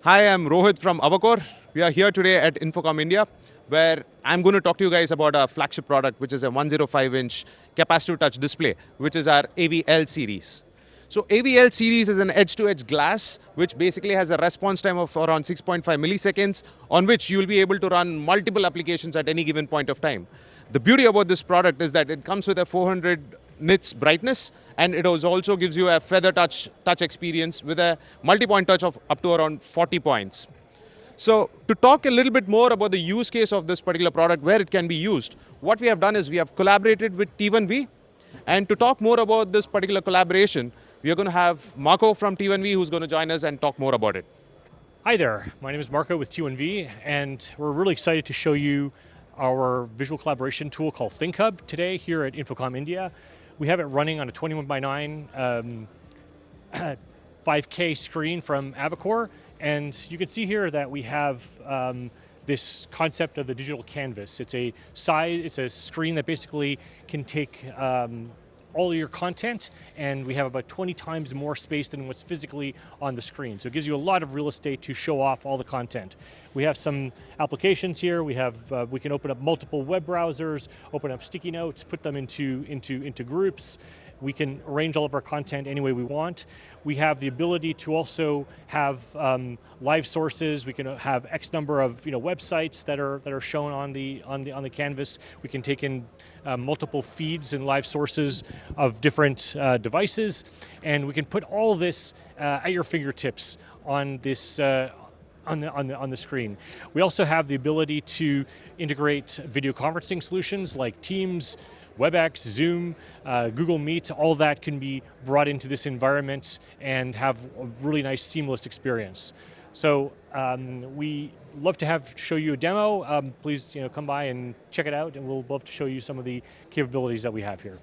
Hi, I'm Rohit from Avocor. We are here today at InfoComm India, where I'm going to talk to you guys about our flagship product, which is a 105-inch capacitive touch display, which is our AVL series. So AVL series is an edge-to-edge glass, which basically has a response time of around 6.5 milliseconds, on which you will be able to run multiple applications at any given point of time. The beauty about this product is that it comes with a 400 nits brightness, and it also gives you a feather touch experience with a multi-point touch of up to around 40 points. So to talk a little bit more about the use case of this particular product, where it can be used, what we have done is we have collaborated with T1V. And to talk more about this particular collaboration, we are going to have Marco from T1V who's going to join us and talk more about it. Hi there, my name is Marco with T1V, and we're really excited to show you our visual collaboration tool called ThinkHub today here at InfoComm India. We have it running on a 21:9 5K screen from Avocor, and you can see here that we have this concept of the digital canvas. It's a screen that basically can take all of your content, and we have about 20 times more space than what's physically on the screen. So it gives you a lot of real estate to show off all the content. We have some applications here. We can open up multiple web browsers, open up sticky notes, put them into groups. We can arrange all of our content any way we want. We have the ability to also have live sources. We can have X number of websites that are shown on the canvas. We can take in multiple feeds and live sources of different devices, and we can put all this at your fingertips on this. On the screen. We also have the ability to integrate video conferencing solutions like Teams, WebEx, Zoom, Google Meet. All that can be brought into this environment and have a really nice seamless experience. So we love to show you a demo. Please come by and check it out, and we'll love to show you some of the capabilities that we have here.